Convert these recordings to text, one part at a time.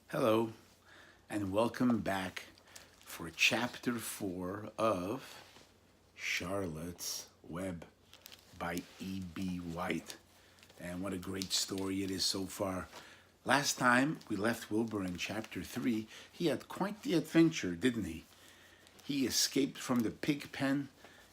Hello, and welcome back for chapter 4 of Charlotte's Web by E.B. White. And what a great story it is so far. Last time we left Wilbur in chapter 3, he had quite the adventure, didn't he? He escaped from the pig pen.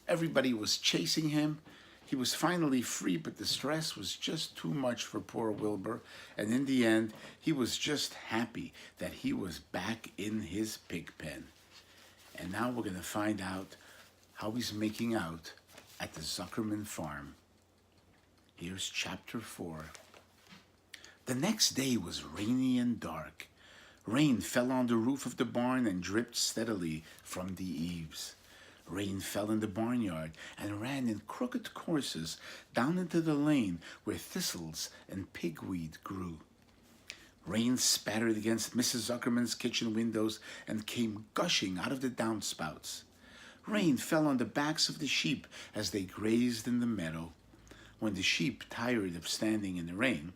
Everybody was chasing him. He was finally free, but the stress was just too much for poor Wilbur. And in the end, he was just happy that he was back in his pig pen. And now we're going to find out how he's making out at the Zuckerman farm. Here's chapter 4. The next day was rainy and dark. Rain fell on the roof of the barn and dripped steadily from the eaves. Rain fell in the barnyard and ran in crooked courses down into the lane where thistles and pigweed grew. Rain spattered against Mrs. Zuckerman's kitchen windows and came gushing out of the downspouts. Rain fell on the backs of the sheep as they grazed in the meadow. When the sheep tired of standing in the rain,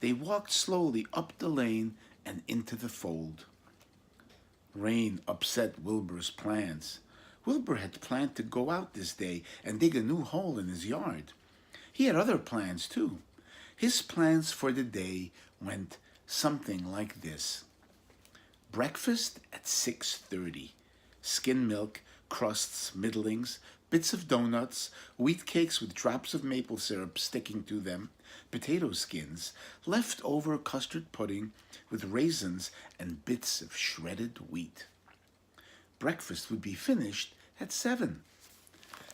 they walked slowly up the lane and into the fold. Rain upset Wilbur's plans. Wilbur had planned to go out this day and dig a new hole in his yard. He had other plans too. His plans for the day went something like this. Breakfast at 6:30. Skim milk, crusts, middlings, bits of donuts, wheat cakes with drops of maple syrup sticking to them, potato skins, leftover custard pudding with raisins and bits of shredded wheat. Breakfast would be finished at 7.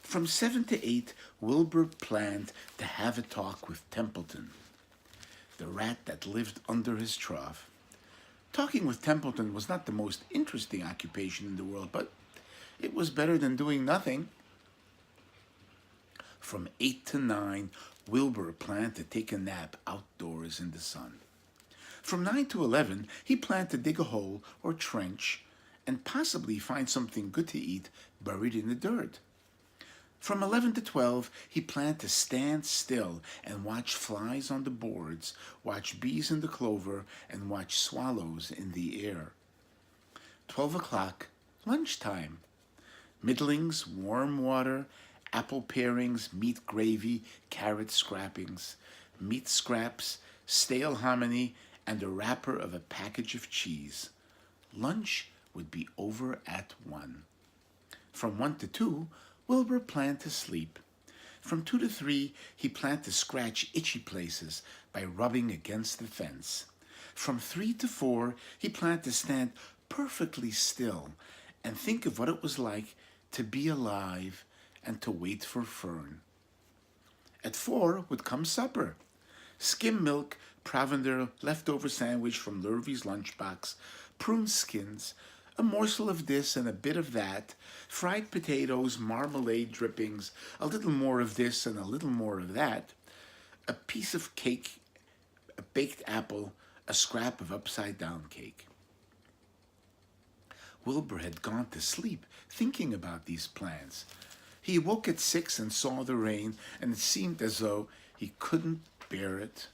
From 7 to 8, Wilbur planned to have a talk with Templeton, the rat that lived under his trough. Talking with Templeton was not the most interesting occupation in the world, but it was better than doing nothing. From 8 to 9, Wilbur planned to take a nap outdoors in the sun. From 9 to 11, he planned to dig a hole or trench and possibly find something good to eat buried in the dirt. From 11 to 12, he planned to stand still and watch flies on the boards, watch bees in the clover, and watch swallows in the air. 12 o'clock, lunchtime. Middlings, warm water, apple parings, meat gravy, carrot scrappings, meat scraps, stale hominy, and the wrapper of a package of cheese. Lunch would be over at 1. From 1 to 2, Wilbur planned to sleep. From 2 to 3, he planned to scratch itchy places by rubbing against the fence. From 3 to 4, he planned to stand perfectly still and think of what it was like to be alive and to wait for Fern. At 4 would come supper. Skim milk, provender, leftover sandwich from Lurvy's lunchbox, prune skins, a morsel of this and a bit of that, fried potatoes, marmalade drippings, a little more of this and a little more of that, a piece of cake, a baked apple, a scrap of upside-down cake. Wilbur had gone to sleep thinking about these plans. He woke at 6 and saw the rain, and it seemed as though he couldn't bear it.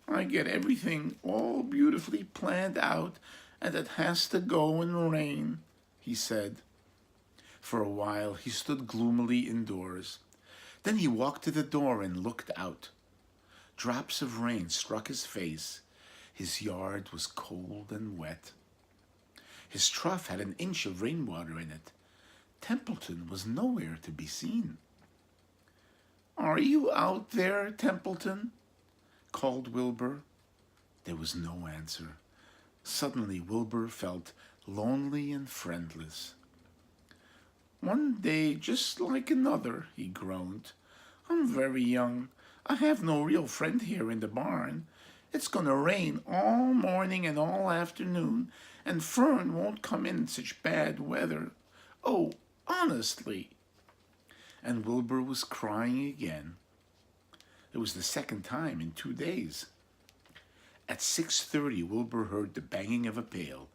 I get everything all beautifully planned out, and it has to go in rain, he said. For a while he stood gloomily indoors. Then he walked to the door and looked out. Drops of rain struck his face. His yard was cold and wet. His trough had an inch of rainwater in it. Templeton was nowhere to be seen. "Are you out there, Templeton?" called Wilbur. There was no answer. Suddenly Wilbur felt lonely and friendless. "One day just like another," he groaned. "I'm very young. I have no real friend here in the barn. It's going to rain all morning and all afternoon, and Fern won't come in such bad weather. Oh, honestly." And Wilbur was crying again. It was the second time in 2 days. At 6:30, Wilbur heard the banging of a pail.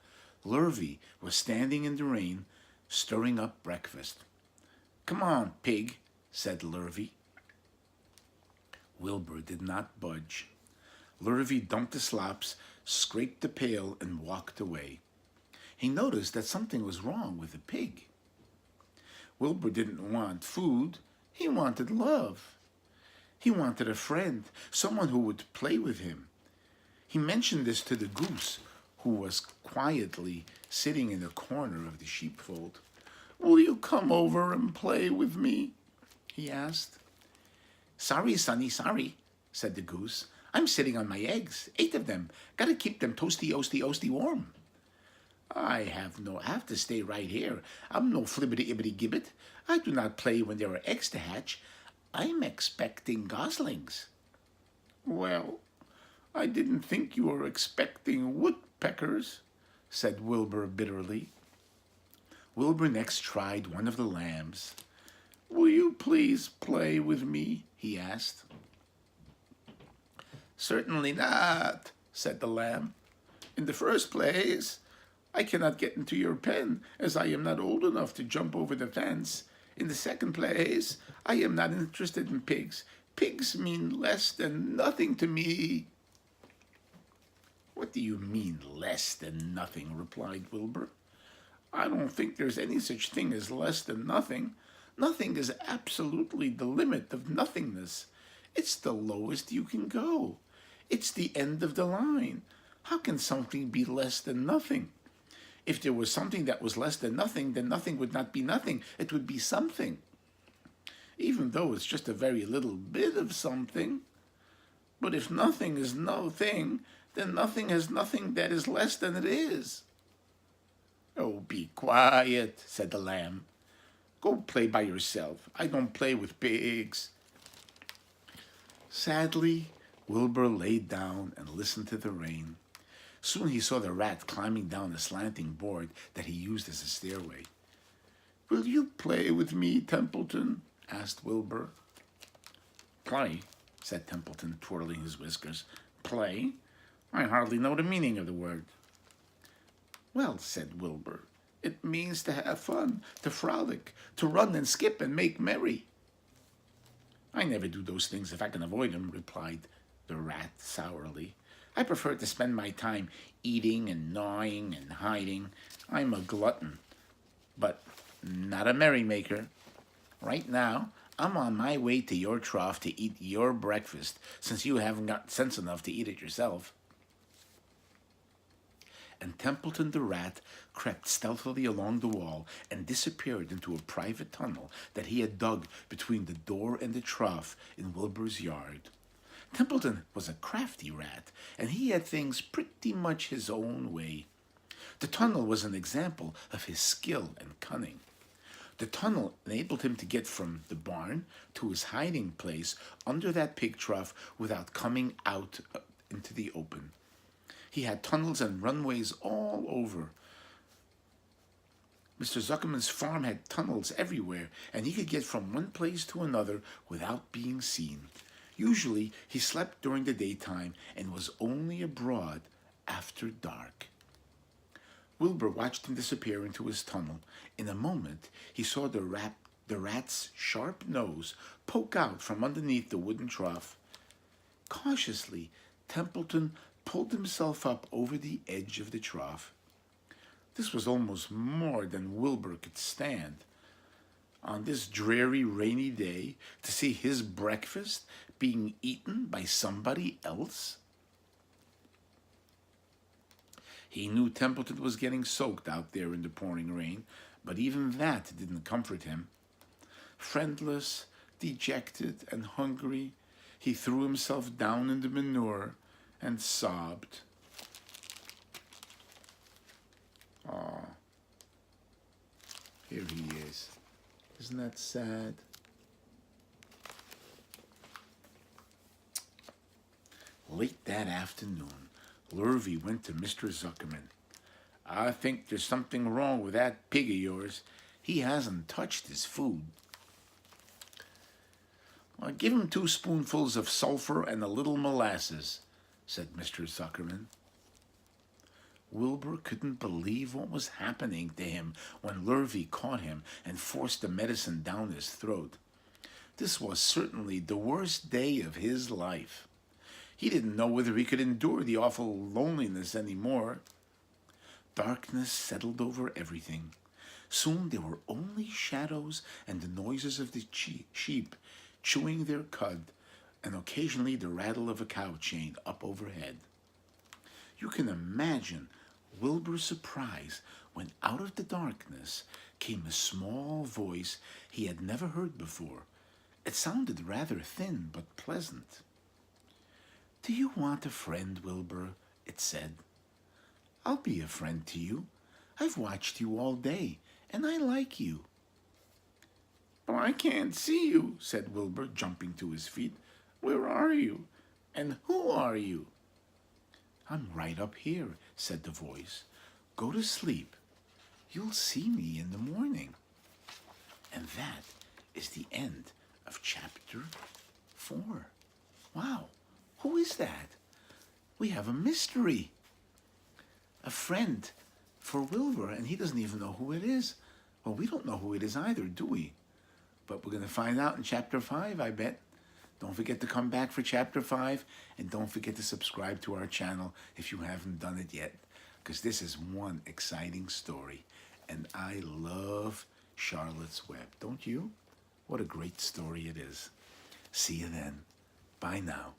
Lurvy was standing in the rain, stirring up breakfast. "Come on, pig," said Lurvy. Wilbur did not budge. Lurvy dumped the slops, scraped the pail, and walked away. He noticed that something was wrong with the pig. Wilbur didn't want food. He wanted love. He wanted a friend, someone who would play with him. He mentioned this to the goose, who was quietly sitting in a corner of the sheepfold. "Will you come over and play with me?" he asked. "Sorry, sonny, sorry," said the goose. "I'm sitting on my eggs, 8 of them. Gotta keep them toasty warm." I have to stay right here. I'm no flibbity-ibbity-gibbet. I do not play when there are eggs to hatch. I'm expecting goslings." "Well, I didn't think you were expecting woodpeckers," said Wilbur bitterly. Wilbur next tried one of the lambs. "Will you please play with me?" he asked. "Certainly not," said the lamb. "In the first place, I cannot get into your pen, as I am not old enough to jump over the fence. In the second place, I am not interested in pigs. Pigs mean less than nothing to me." "What do you mean, less than nothing?" replied Wilbur. "I don't think there's any such thing as less than nothing. Nothing is absolutely the limit of nothingness. It's the lowest you can go. It's the end of the line. How can something be less than nothing? If there was something that was less than nothing, then nothing would not be nothing. It would be something. Even though it's just a very little bit of something. But if nothing is no thing, then nothing has nothing that is less than it is." "Oh, be quiet," said the lamb. "Go play by yourself. I don't play with pigs." Sadly, Wilbur laid down and listened to the rain. Soon he saw the rat climbing down a slanting board that he used as a stairway. "Will you play with me, Templeton?" asked Wilbur. "Play?" said Templeton, twirling his whiskers. "Play? I hardly know the meaning of the word." "Well," said Wilbur, "it means to have fun, to frolic, to run and skip and make merry." "I never do those things if I can avoid them," replied the rat sourly. "I prefer to spend my time eating and gnawing and hiding. I'm a glutton, but not a merrymaker. Right now, I'm on my way to your trough to eat your breakfast, since you haven't got sense enough to eat it yourself." And Templeton the rat crept stealthily along the wall and disappeared into a private tunnel that he had dug between the door and the trough in Wilbur's yard. Templeton was a crafty rat, and he had things pretty much his own way. The tunnel was an example of his skill and cunning. The tunnel enabled him to get from the barn to his hiding place under that pig trough without coming out into the open. He had tunnels and runways all over. Mr. Zuckerman's farm had tunnels everywhere, and he could get from one place to another without being seen. Usually, he slept during the daytime and was only abroad after dark. Wilbur watched him disappear into his tunnel. In a moment, he saw the rat's sharp nose poke out from underneath the wooden trough. Cautiously, Templeton pulled himself up over the edge of the trough. This was almost more than Wilbur could stand. On this dreary, rainy day, to see his breakfast being eaten by somebody else? He knew Templeton was getting soaked out there in the pouring rain, but even that didn't comfort him. Friendless, dejected, and hungry, he threw himself down in the manure and sobbed. "Aw, here he is. Isn't that sad?" Late that afternoon, Lurvy went to Mr. Zuckerman. "I think there's something wrong with that pig of yours. He hasn't touched his food." "Well, give him 2 spoonfuls of sulfur and a little molasses," said Mr. Zuckerman. Wilbur couldn't believe what was happening to him when Lurvy caught him and forced the medicine down his throat. This was certainly the worst day of his life. He didn't know whether he could endure the awful loneliness anymore. Darkness settled over everything. Soon there were only shadows and the noises of the sheep chewing their cud, and occasionally the rattle of a cow chain up overhead. You can imagine Wilbur's surprise when out of the darkness came a small voice he had never heard before. It sounded rather thin but pleasant. "Do you want a friend, Wilbur?" it said. "I'll be a friend to you. I've watched you all day, and I like you." "But I can't see you," said Wilbur, jumping to his feet. "Where are you? And who are you?" "I'm right up here," said the voice. "Go to sleep. You'll see me in the morning." And that is the end of chapter 4. Wow, who is that? We have a mystery. A friend for Wilbur, and he doesn't even know who it is. Well, we don't know who it is either, do we? But we're going to find out in chapter 5, I bet. Don't forget to come back for chapter 5, and don't forget to subscribe to our channel if you haven't done it yet, because this is one exciting story, and I love Charlotte's Web, don't you? What a great story it is. See you then. Bye now.